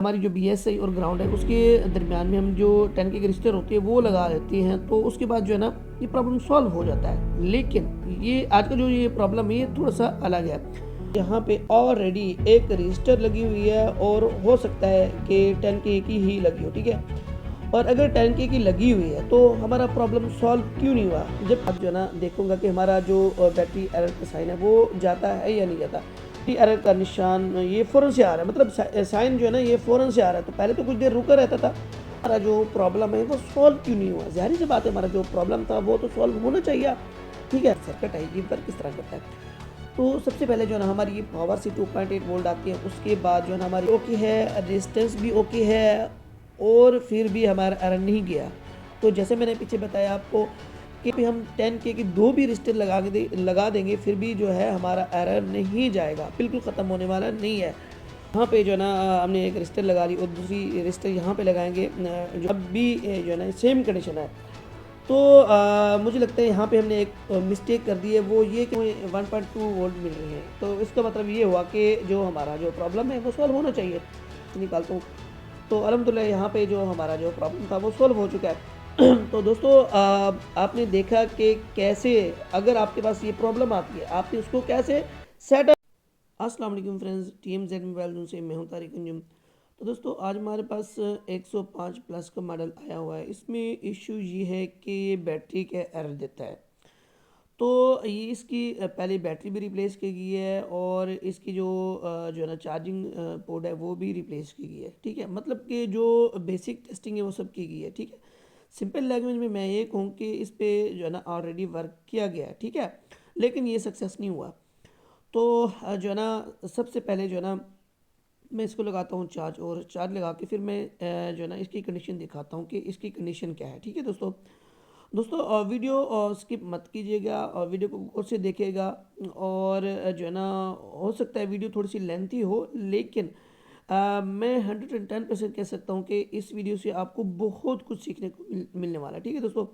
हमारी जो BSI और ग्राउंड है उसके दरमियान में हम जो 10K की रजिस्टर होती है वो लगा देते हैं, तो उसके बाद जो है ना ये प्रॉब्लम सॉल्व हो जाता है। लेकिन ये आज का जो ये प्रॉब्लम है ये थोड़ा सा अलग है। यहाँ पे ऑलरेडी एक रजिस्टर लगी हुई है और हो सकता है कि 10K की ही लगी हो, ठीक है। और अगर 10K की लगी हुई है तो हमारा प्रॉब्लम सॉल्व क्यों नहीं हुआ। जब अब जो है ना देखूंगा कि हमारा जो बैटरी एरर का साइन है वो जाता है या नहीं जाता। एरर का निशान ये फ़ौरन से आ रहा है, मतलब साइन जो है ना ये फ़ौरन से आ रहा है। तो पहले तो कुछ देर रुका रहता था, हमारा जो प्रॉब्लम है वो सॉल्व क्यों नहीं हुआ। ज़ाहिर सी बात है हमारा जो प्रॉब्लम था वो तो सॉल्व होना चाहिए, ठीक है। सर्किट आएगी पर किस तरह करता है। तो सबसे पहले जो है ना हमारी ये पावर से 2.8 वोल्ट आती है, उसके बाद जो है ना हमारी ओके है, रेजिस्टेंस भी ओके है, और फिर भी हमारा एरर नहीं गया। तो जैसे मैंने पीछे बताया आपको कि भी हम 10K की दो भी रजिस्टर लगा देंगे फिर भी जो है हमारा एरर नहीं जाएगा, बिल्कुल ख़त्म होने वाला नहीं है। यहाँ पे जो है ना हमने एक रजिस्टर लगा ली और दूसरी रजिस्टर यहाँ पे लगाएंगे, जो अब भी जो है ना सेम कंडीशन है। तो मुझे लगता है यहाँ पे हमने एक मिस्टेक कर दी है, वो ये कि 1.2 वोल्ट मिल रही है। तो इसका मतलब ये हुआ कि जो हमारा जो प्रॉब्लम है वो सॉल्व होना चाहिए। निकालता हूँ तो अल्हम्दुलिल्लाह यहाँ पे जो हमारा जो प्रॉब्लम था वो सॉल्व हो चुका है। तो दोस्तों आपने देखा कि कैसे अगर आपके पास ये प्रॉब्लम आती है आपने उसको कैसे सेट। अस्सलाम वालेकुम फ्रेंड्स, TMZ मोबाइल जोन से मैं हूं तारिक अंजुम। तो दोस्तों आज हमारे पास 105 प्लस का मॉडल आया हुआ है। इसमें इशू ये है कि ये बैटरी का एरर देता है। तो ये इसकी पहले बैटरी भी रिप्लेस की गई है और इसकी जो है ना चार्जिंग पोर्ट है वो भी रिप्लेस की गई है, ठीक है। मतलब कि जो बेसिक टेस्टिंग है वो सब की गई है, ठीक है। सिंपल लैंग्वेज में मैं ये कहूँ कि इस पे जो है ना ऑलरेडी वर्क किया गया है, ठीक है, लेकिन ये सक्सेस नहीं हुआ। तो जो है ना सबसे पहले जो है ना मैं इसको लगाता हूँ चार्ज, और चार्ज लगा के फिर मैं जो है ना इसकी कंडीशन दिखाता हूँ कि इसकी कंडीशन क्या है, ठीक है दोस्तों। दोस्तों वीडियो स्किप मत कीजिएगा और वीडियो को गौर से देखिएगा। और जो है ना हो सकता है वीडियो थोड़ी सी लेंथी हो, लेकिन मैं 110% कह सकता हूँ कि इस वीडियो से आपको बहुत कुछ सीखने को मिलने वाला है, ठीक है दोस्तों।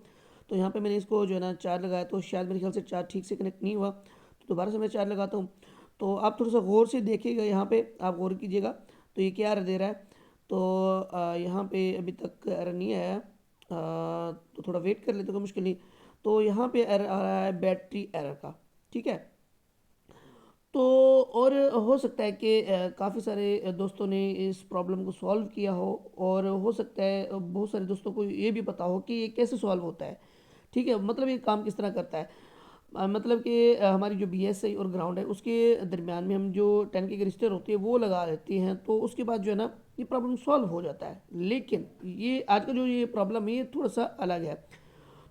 तो यहाँ पे मैंने इसको जो है ना चार्ज लगाया तो शायद मेरे ख्याल से चार्ज ठीक से कनेक्ट नहीं हुआ, तो दोबारा से मैं चार्ज लगाता हूँ। तो आप थोड़ा सा गौर से देखिएगा, यहाँ पे आप गौर कीजिएगा। तो ये क्या दे रहा है, तो यहाँ पे अभी तक एरर नहीं आया है। तो थोड़ा वेट कर लेते कोई मुश्किल नहीं। तो यहाँ पे एरर आ रहा है बैटरी एरर का, ठीक है। तो और हो सकता है कि काफ़ी सारे दोस्तों ने इस प्रॉब्लम को सॉल्व किया हो, और हो सकता है बहुत सारे दोस्तों को ये भी पता हो कि ये कैसे सॉल्व होता है, ठीक है। मतलब ये काम किस तरह करता है। मतलब कि हमारी जो BSI और ग्राउंड है उसके दरमियान में हम जो 10K की रजिस्टर होती है वो लगा देते हैं, तो उसके बाद जो है ना ये प्रॉब्लम सॉल्व हो जाता है। लेकिन ये आज का जो ये प्रॉब्लम है ये थोड़ा सा अलग है।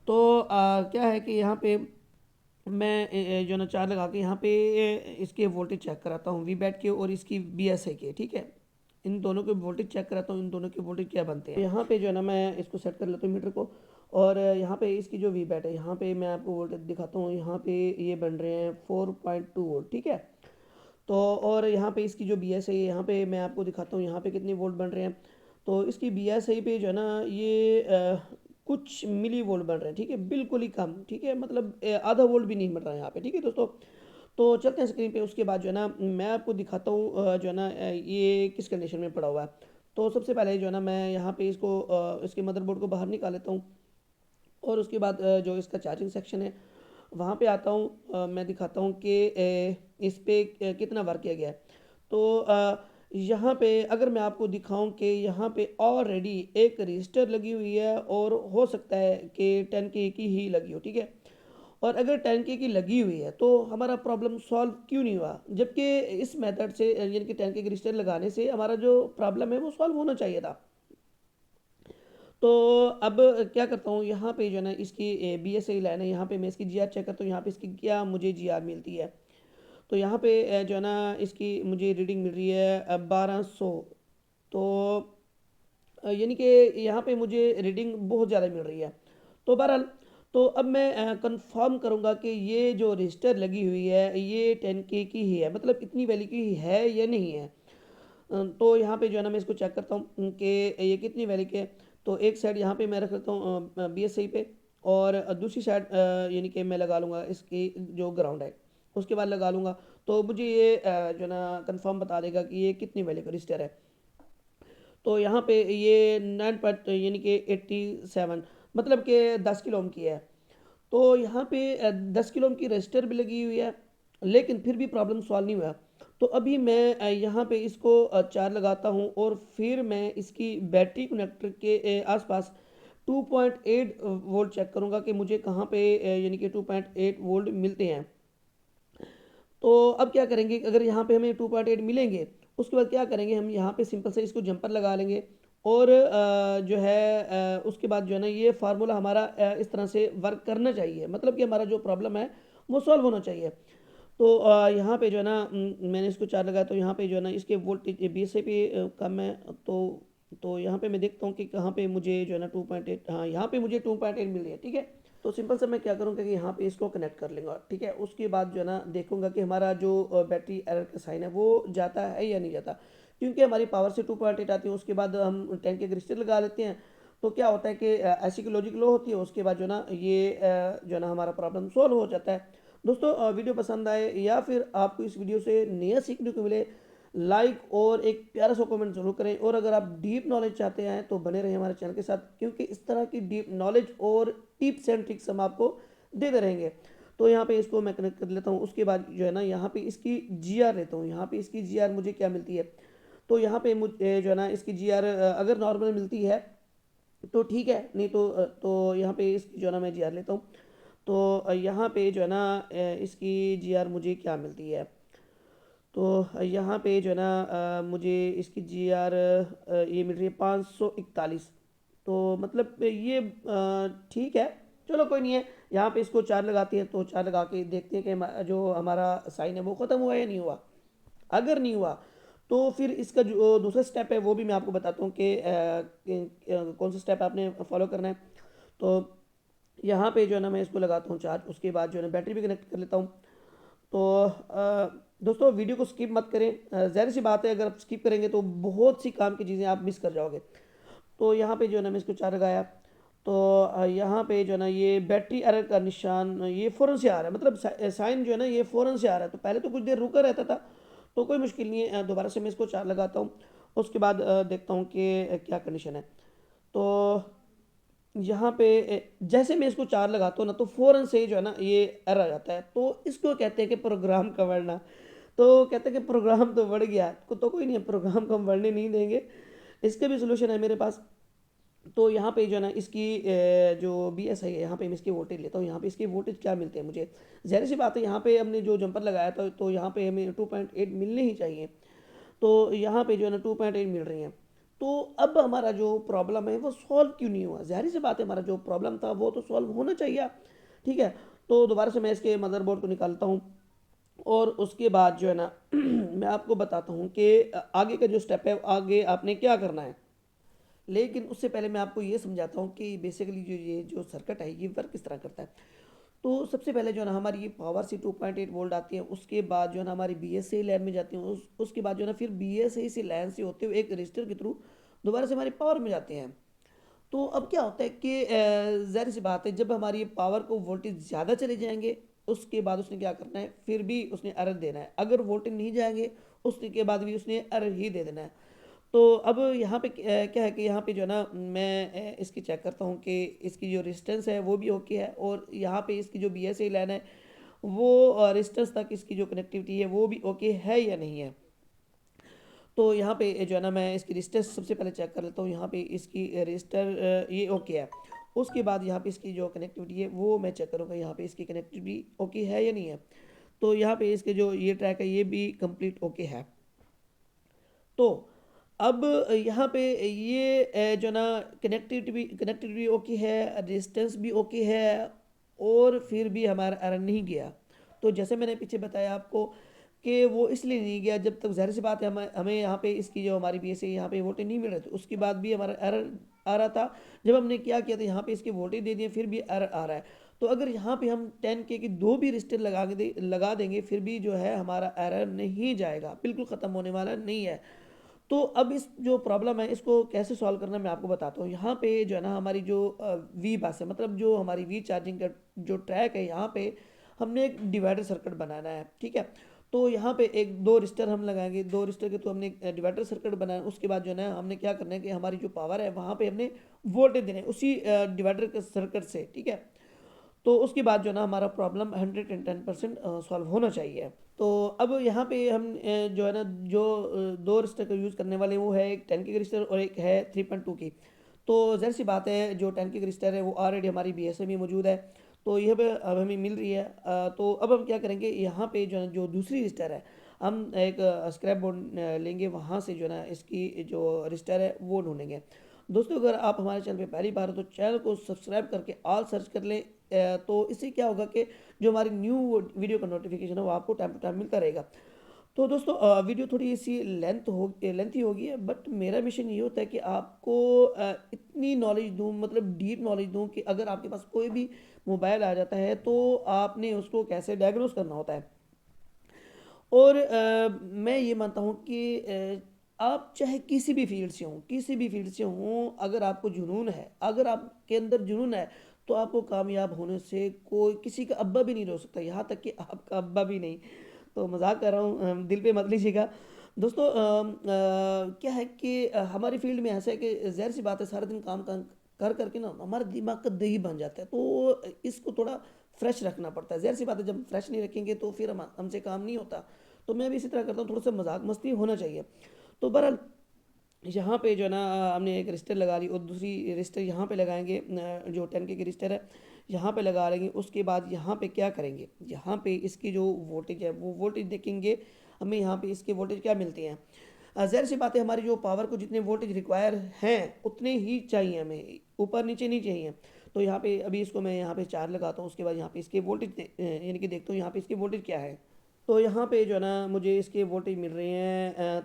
तो क्या है कि यहाँ पे मैं जो है ना चार्ज लगा के यहाँ पे इसके वोल्टेज चेक कराता हूँ, VBAT के और इसकी BSI के, ठीक है। इन दोनों के वोल्टेज चेक कराता हूँ, इन दोनों के वोल्टेज क्या बनते हैं। यहाँ पे जो है ना मैं इसको सेट कर लेता हूँ मीटर को, और यहाँ पे इसकी जो VBAT है यहाँ पे मैं आपको वोल्टेज दिखाता हूँ। यहाँ पे ये बन रहे हैं 4.2 वोल्ट, ठीक है। तो और यहाँ पे इसकी जो BSI है यहाँ पे मैं आपको दिखाता हूँ यहाँ पे कितने वोल्ट बन रहे हैं। तो इसकी BSI पे जो है ना ये कुछ मिली वोल्ट बन रहे हैं, ठीक है, बिल्कुल ही कम, ठीक है। मतलब आधा वोल्ट भी नहीं बन रहा है यहाँ पे, ठीक है दोस्तों। तो चलते हैं स्क्रीन पे, उसके बाद जो है ना मैं आपको दिखाता हूँ जो है ना ये किस कंडीशन में पड़ा हुआ है। तो सबसे पहले जो है ना मैं यहाँ पे इसको इसके मदरबोर्ड को बाहर निकाल लेता हूँ, और उसके बाद जो इसका चार्जिंग सेक्शन है वहाँ पे आता हूँ। मैं दिखाता हूँ कि इस पे कितना वर्क किया गया है। तो यहाँ पे अगर मैं आपको दिखाऊं कि यहाँ पे ऑलरेडी एक रजिस्टर लगी हुई है, और हो सकता है कि 10K की ही लगी हो, ठीक है। और अगर 10K की लगी हुई है तो हमारा प्रॉब्लम सॉल्व क्यों नहीं हुआ, जबकि इस मेथड से यानी कि 10K की रजिस्टर लगाने से हमारा जो प्रॉब्लम है वो सॉल्व होना चाहिए था। तो अब क्या करता हूँ, यहाँ पे जो है ना इसकी BSI लाइन है, यहाँ पे मैं इसकी GR चेक करता हूँ। यहाँ पे इसकी क्या मुझे GR मिलती है। तो यहाँ पे जो है ना इसकी मुझे रीडिंग मिल रही है 1200। तो यानी कि यहाँ पे मुझे रीडिंग बहुत ज़्यादा मिल रही है। तो बहरहाल तो अब मैं कंफर्म करूँगा कि ये जो रजिस्टर लगी हुई है ये 10K की ही है, मतलब इतनी वैल्यू की ही है या नहीं है। तो यहाँ पे जो है ना मैं इसको चेक करता हूँ कि ये कितनी वैल्यू के है। तो एक साइड यहाँ पे मैं रख लेता हूँ BSI पे, और दूसरी साइड यानी कि मैं लगा लूँगा इसकी जो ग्राउंड है उसके बाद लगा लूँगा। तो मुझे ये जो है ना कंफर्म बता देगा कि ये कितनी वैल्यू का रजिस्टर है। तो यहाँ पे ये 9 पॉइंट यानी कि 87 मतलब कि 10 किलो ओम की है। तो यहाँ पे 10 किलो ओम की रजिस्टर भी लगी हुई है, लेकिन फिर भी प्रॉब्लम सॉल्व नहीं हुआ। तो अभी मैं यहाँ पे इसको चार्ज लगाता हूँ और फिर मैं इसकी बैटरी कनेक्टर के आसपास 2.8 वोल्ट चेक करूँगा कि मुझे कहाँ पे यानी कि 2.8 वोल्ट मिलते हैं। तो अब क्या करेंगे, अगर यहाँ पे हमें 2.8 मिलेंगे, उसके बाद क्या करेंगे, हम यहाँ पे सिंपल से इसको जंपर लगा लेंगे और जो है उसके बाद जो है ना ये फार्मूला हमारा इस तरह से वर्क करना चाहिए, मतलब कि हमारा जो प्रॉब्लम है वो सॉल्व होना चाहिए। तो यहाँ पे जो है ना मैंने इसको चार लगाया, तो यहाँ पे जो है ना इसके वोल्टेज 20 से भी कम है। तो यहाँ पे मैं देखता हूँ कि कहाँ पे मुझे जो है ना 2.8, हाँ यहाँ पे मुझे 2.8 मिल रही है, ठीक है। तो सिंपल से मैं क्या करूँगा कि यहाँ पे इसको कनेक्ट कर लूँगा, ठीक है। उसके बाद जो है ना देखूंगा कि हमारा जो बैटरी एरर का साइन है वो जाता है या नहीं जाता, क्योंकि हमारी पावर से 2.8 आती है। उसके बाद हम 10 के रजिस्टर लगा लेते हैं, तो क्या होता है कि ऐसी की लॉजिक लो होती है, उसके बाद जो है ना ये जो है ना हमारा प्रॉब्लम सॉल्व हो जाता है। दोस्तों वीडियो पसंद आए या फिर आपको इस वीडियो से नया सीखने को मिले, लाइक और एक प्यारा सा कमेंट जरूर करें। और अगर आप डीप नॉलेज चाहते हैं तो बने रहें हमारे चैनल के साथ, क्योंकि इस तरह की डीप नॉलेज और टिप्स एंड ट्रिक्स हम आपको देते रहेंगे। तो यहाँ पे इसको मैं कनेक्ट कर लेता हूँ। उसके बाद जो है ना यहाँ पे इसकी GR लेता हूँ। यहाँ पे इसकी GR मुझे क्या मिलती है, तो यहाँ पे मुझे जो है ना इसकी GR अगर नॉर्मल मिलती है तो ठीक है, नहीं तो यहाँ पे इसकी जो है ना मैं GR लेता हूँ। तो यहाँ पे जो है ना इसकी GR मुझे क्या मिलती है, तो यहाँ पे जो है ना मुझे इसकी GR ये मिल रही है 541। तो मतलब ये ठीक है, चलो कोई नहीं है। यहाँ पे इसको चार लगाती है, तो चार लगा के देखते हैं कि जो हमारा साइन है वो ख़त्म हुआ या नहीं हुआ। अगर नहीं हुआ तो फिर इसका जो दूसरा स्टेप है वो भी मैं आपको बताता हूँ कि कौन सा स्टेप आपने फॉलो करना है। तो यहाँ पे जो है ना मैं इसको लगाता हूँ चार्ज, उसके बाद जो है ना बैटरी भी कनेक्ट कर लेता हूँ। तो दोस्तों वीडियो को स्किप मत करें, ज़ाहिर सी बात है अगर आप स्किप करेंगे तो बहुत सी काम की चीज़ें आप मिस कर जाओगे। तो यहाँ पे जो है ना मैं इसको चार लगाया, तो यहाँ पे जो है ना ये बैटरी एरर का निशान ये फ़ौरन से आ रहा है, मतलब साइन जो है ना ये फ़ौरन से आ रहा है। तो पहले तो कुछ देर रुका रहता था, तो कोई मुश्किल नहीं है, दोबारा से मैं इसको चार लगाता हूँ। उसके बाद देखता हूँ कि क्या कंडीशन है। तो यहाँ पे जैसे मैं इसको चार लगाता हूँ ना, तो फ़ौरन से जो है ना ये एरर आ जाता है। तो इसको कहते हैं कि प्रोग्राम का बढ़ना। तो कहते हैं कि प्रोग्राम तो बढ़ गया, तो कोई नहीं है, प्रोग्राम को हम बढ़ने नहीं देंगे, इसके भी सोल्यूशन है मेरे पास। तो यहाँ पे जो है ना इसकी जो BSI है, यहाँ पे मैं इसकी वोल्टेज लेता हूँ। यहाँ पे इसकी वोल्टेज क्या मिलते हैं मुझे, ज़ाहिर सी बात है यहाँ पे हमने जो जंपर लगाया था तो यहाँ पे हमें 2.8 मिलने ही चाहिए। तो यहाँ पे जो है ना 2.8 मिल रही हैं। तो अब हमारा जो प्रॉब्लम है वो सॉल्व क्यों नहीं हुआ, ज़ाहिर सी बात है हमारा जो प्रॉब्लम था वो तो सॉल्व होना चाहिए, ठीक है। तो दोबारा से मैं इसके मदरबोर्ड को निकालता हूँ और उसके बाद जो है ना मैं आपको बताता हूँ कि आगे का जो स्टेप है आगे आपने क्या करना है। लेकिन उससे पहले मैं आपको ये समझाता हूँ कि बेसिकली जो ये जो सर्किट है ये वर्क किस तरह करता है। तो सबसे पहले जो है ना हमारी ये पावर से 2.8 वोल्ट आती है, उसके बाद जो है ना हमारी BSA लाइन में जाती है, उसके बाद जो है ना फिर BSA से लाइन से होते हुए एक रजिस्टर के थ्रू दोबारा से हमारी पावर में जाते हैं। तो अब क्या होता है कि ज़ाहिर सी बात है जब हमारी पावर को वोल्टेज ज़्यादा चले जाएंगे, उसके बाद उसने क्या करना है, फिर भी उसने एरर देना है। अगर वोल्टेज नहीं जाएंगे उसके बाद भी उसने एरर ही दे देना है। तो अब यहाँ पे क्या है कि यहाँ पे जो है ना मैं इसकी चेक करता हूँ कि इसकी जो रेजिस्टेंस है वो भी ओके है, और यहाँ पे इसकी जो BSA लाइन है वो रेजिस्टेंस तक इसकी जो कनेक्टिविटी है वो भी ओके है या नहीं है। तो यहाँ पे जो है ना मैं इसकी रेजिस्टेंस सबसे पहले चेक कर लेता हूँ। यहाँ पे इसकी रेजिस्टर ये ओके है। उसके बाद यहाँ पे इसकी जो कनेक्टिविटी है वो मैं चेक करूँगा, यहाँ पे इसकी कनेक्टिविटी ओके है या नहीं है। तो यहाँ पे इसके जो ये ट्रैक है ये भी कंप्लीट ओके है। तो अब यहाँ पे ये जो ना कनेक्टिविटी ओके है, रेजिस्टेंस भी ओके है, और फिर भी हमारा एरर नहीं गया। तो जैसे मैंने पीछे बताया आपको कि वो इसलिए नहीं गया, जब तक ज़ाहिर सी बात है हमें यहाँ पे इसकी जो हमारी BSA यहाँ पे वोल्टेज नहीं मिल रहे थे, उसके बाद भी हमारा एरर आ रहा था। जब हमने क्या किया था यहाँ पे इसके वोल्टेज दे दिए फिर भी एरर आ रहा है। तो अगर यहाँ पे हम 10K की दो भी रजिस्टर लगा देंगे फिर भी जो है हमारा एरर नहीं जाएगा, बिल्कुल ख़त्म होने वाला नहीं है। तो अब इस जो प्रॉब्लम है इसको कैसे सॉल्व करना मैं आपको बताता हूँ। यहाँ पे जो है ना हमारी जो वी बस है, मतलब जो हमारी वी चार्जिंग का जो ट्रैक है, यहाँ पे हमने एक डिवाइडर सर्किट बनाना है, ठीक है। तो यहाँ पे एक दो रजिस्टर हम लगाएंगे, दो रजिस्टर के तो हमने डिवाइडर सर्किट बनाया। उसके बाद जो है ना हमने क्या करना है कि हमारी जो पावर है वहाँ पे हमने वोल्टेज देना है उसी डिवाइडर के सर्किट से, ठीक है। तो उसके बाद जो है ना हमारा प्रॉब्लम 110% सॉल्व होना चाहिए। तो अब यहाँ पे हम जो है ना जो दो रजिस्टर का यूज़ करने वाले वो है एक 10 की रजिस्टर और एक है 3.2 की। तो ज़ाहिर सी बात है जो 10 की रजिस्टर है वो ऑलरेडी हमारी BSA में मौजूद है, तो यह भी अब हमें मिल रही है। तो अब हम क्या करेंगे, यहाँ पे जो है जो दूसरी रजिस्टर है हम एक स्क्रैप बोर्ड लेंगे, वहाँ से जो है ना इसकी जो रजिस्टर है वो ढूंढेंगे। दोस्तों अगर आप हमारे चैनल पे पहली बार हो तो चैनल को सब्सक्राइब करके ऑल सर्च कर लें। तो इससे क्या होगा कि जो हमारी न्यू वीडियो का नोटिफिकेशन है वो आपको टाइम टू टाइम मिलता रहेगा। तो दोस्तों वीडियो थोड़ी सी लेंथी होगी है, बट मेरा मिशन ये होता है कि आपको इतनी नॉलेज दूं, मतलब डीप नॉलेज दूं कि अगर आपके पास कोई भी मोबाइल आ जाता है तो आपने उसको कैसे डायग्नोस करना होता है। और मैं ये मानता हूँ कि आप चाहे किसी भी फील्ड से हों, अगर आपको जुनून है, अगर आपके अंदर जुनून है तो आपको कामयाब होने से कोई किसी का अब्बा भी नहीं रोक सकता, यहाँ तक कि आपका अब्बा भी नहीं। तो मजाक कर रहा हूँ, दिल पे मत लीजिएगा। दोस्तों क्या है कि हमारी फील्ड में ऐसा है कि ज़ाहिर सी बात है सारा दिन काम कर करके ना हमारा दिमाग का दही बन जाता है, तो इसको थोड़ा फ्रेश रखना पड़ता है। ज़ाहिर सी बात है जब फ्रेश नहीं रखेंगे तो फिर हमसे काम नहीं होता। तो मैं भी इसी तरह करता हूँ, थोड़ा सा मजाक मस्ती होना चाहिए। तो बहरहाल यहाँ पे जो है ना हमने एक रजिस्टर लगा ली और दूसरी रजिस्टर यहाँ पे लगाएंगे, जो 10 के रजिस्टर है यहाँ पे लगा लेंगे। उसके बाद यहाँ पे क्या करेंगे, यहाँ पे इसकी जो वोल्टेज है वो वोल्टेज देखेंगे, हमें यहाँ पे इसके वोल्टेज क्या मिलते हैं। ज़ाहिर सी बात है हमारी जो पावर को जितने वोल्टेज रिक्वायर हैं उतने ही चाहिए, हमें ऊपर नीचे नहीं चाहिए। तो यहाँ पे अभी इसको मैं यहाँ पे 4 लगाता हूँ, उसके बाद यहाँ पे इसके वोल्टेज यानी कि देखता हूँ यहाँ पे इसके वोल्टेज क्या है। तो यहाँ पे जो है ना मुझे इसके वोल्टेज मिल रहे हैं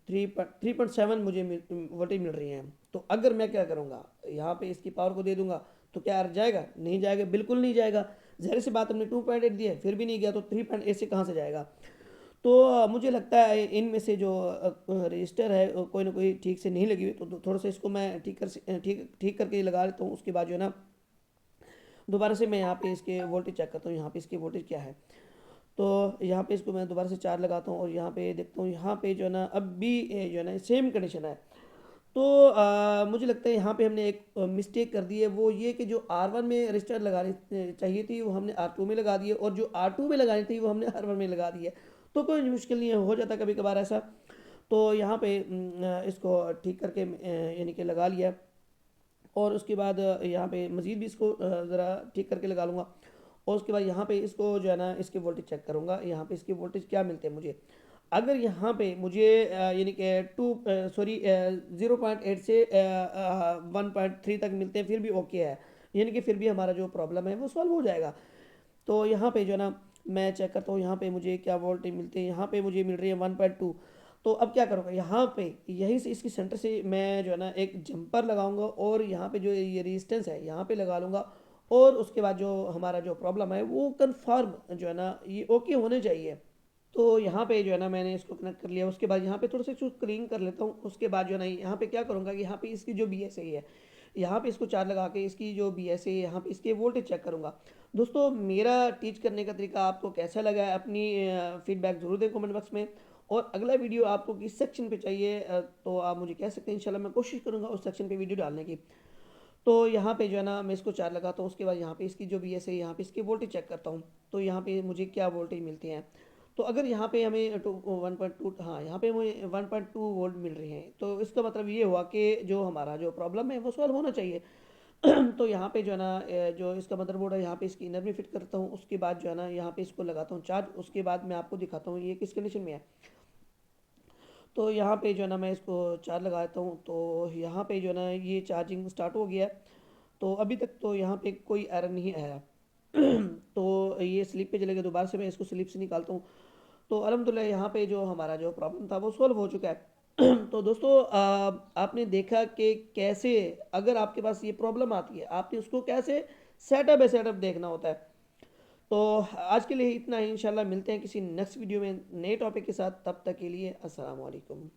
3.7 मुझे वोल्टेज मिल रही हैं। तो अगर मैं क्या करूँगा, यहाँ पे इसकी पावर को दे दूंगा तो क्या जाएगा, नहीं जाएगा, बिल्कुल नहीं जाएगा। ज़ाहिर सी बात हमने 2.8 दिया है फिर भी नहीं गया, तो 3.8 से कहाँ से जाएगा। तो मुझे लगता है इनमें से जो रजिस्टर है कोई ना कोई ठीक से नहीं लगी हुई, तो थोड़ा सा इसको मैं ठीक करके लगा लेता हूँ। उसके बाद जो है ना दोबारा से मैं यहाँ पे इसके वोल्टेज चेक करता हूँ, यहाँ पे इसके वोल्टेज क्या है। तो यहाँ पे इसको मैं दोबारा से 4 लगाता हूँ और यहाँ पे देखता हूँ, यहाँ पे जो है ना अब भी जो है ना सेम कंडीशन है। तो मुझे लगता है यहाँ पे हमने एक मिस्टेक कर दी है, वो ये कि जो R1 में रजिस्टर लगानी चाहिए थी वो हमने R2 में लगा दी है, और जो R2 में लगानी थी वो हमने R1 में लगा दी है। तो कोई मुश्किल नहीं है, हो जाता कभी कभार ऐसा। तो यहाँ पे इसको ठीक करके यानी कि लगा लिया, और उसके बाद यहाँ पे मज़ीद भी इसको ज़रा ठीक करके लगा लूँगा। और उसके बाद यहाँ पे इसको जो है ना इसके वोल्टेज चेक करूँगा, यहाँ पे इसके वोल्टेज क्या मिलते हैं मुझे। अगर यहाँ पे मुझे यानी कि 0.8 से 1.3 तक मिलते हैं फिर भी ओके है, यानी कि फिर भी हमारा जो प्रॉब्लम है वो सॉल्व हो जाएगा। तो यहाँ पे जो है ना मैं चेक करता हूँ यहाँ पे मुझे क्या वोल्टेज मिलते हैं, यहाँ पे मुझे मिल रही है 1.2। तो अब क्या करूँगा, यहाँ पे यहीं से इसकी सेंटर से मैं जो है ना एक जंपर लगाऊंगा और यहाँ पे जो ये रेजिस्टेंस है यहाँ पे लगा लूँगा। और उसके बाद जो हमारा जो प्रॉब्लम है वो कंफर्म जो है ना ये ओके होने चाहिए। तो यहाँ पे जो है ना मैंने इसको कनेक्ट कर लिया। उसके बाद यहाँ पे थोड़ा सा इसको क्लीन कर लेता हूँ। उसके बाद जो है ना यहाँ पे क्या करूँगा कि यहाँ पे इसकी जो BSA है यहाँ पे इसको 4 लगा के इसकी जो BSA है यहाँ पे इसके वोल्टेज चेक करूँगा। दोस्तों मेरा टीच करने का तरीका आपको कैसा लगा है, अपनी फीडबैक ज़रूर दें कमेंट बॉक्स में। और अगला वीडियो आपको किस सेक्शन पे चाहिए तो आप मुझे कह सकते हैं, इंशाल्लाह मैं कोशिश करूँगा उस सेक्शन पे वीडियो डालने की। तो यहाँ पे जो है ना मैं इसको 4 लगाता हूँ। उसके बाद यहाँ पे इसकी जो BSA है यहाँ पे इसकी वोल्टेज चेक करता हूँ, तो यहाँ पे मुझे क्या वोल्टेज मिलती हैं। तो अगर यहाँ पे हमें 1.2, हाँ यहाँ पे मुझे 1.2 वोल्ट मिल रही हैं, तो इसका मतलब ये हुआ कि जो हमारा जो प्रॉब्लम है वो सॉल्व होना चाहिए। तो यहाँ पे जो है ना जो इसका मदरबोर्ड है यहाँ पे इसकी इनर में फिट करता हूँ। उसके बाद जो है ना यहाँ पे इसको लगाता हूँ चार्ज। उसके बाद मैं आपको दिखाता हूँ ये किस कंडीशन में है। तो यहाँ पे जो है ना मैं इसको चार्ज लगाता हूँ, तो यहाँ पे जो है ना ये चार्जिंग स्टार्ट हो गया है। तो अभी तक तो यहाँ पे कोई एरर नहीं आया। तो ये स्लिप पे चलेगा, दोबारा से मैं इसको स्लिप से निकालता हूँ। तो अल्हम्दुलिल्लाह यहाँ पे जो हमारा जो प्रॉब्लम था वो सॉल्व हो चुका है। तो दोस्तों आपने देखा कि कैसे अगर आपके पास ये प्रॉब्लम आती है आपने उसको कैसे सेटअप बाय सेटअप देखना होता है। तो आज के लिए इतना ही, इंशाल्लाह मिलते हैं किसी नेक्स्ट वीडियो में नए टॉपिक के साथ। तब तक के लिए अस्सलाम वालेकुम।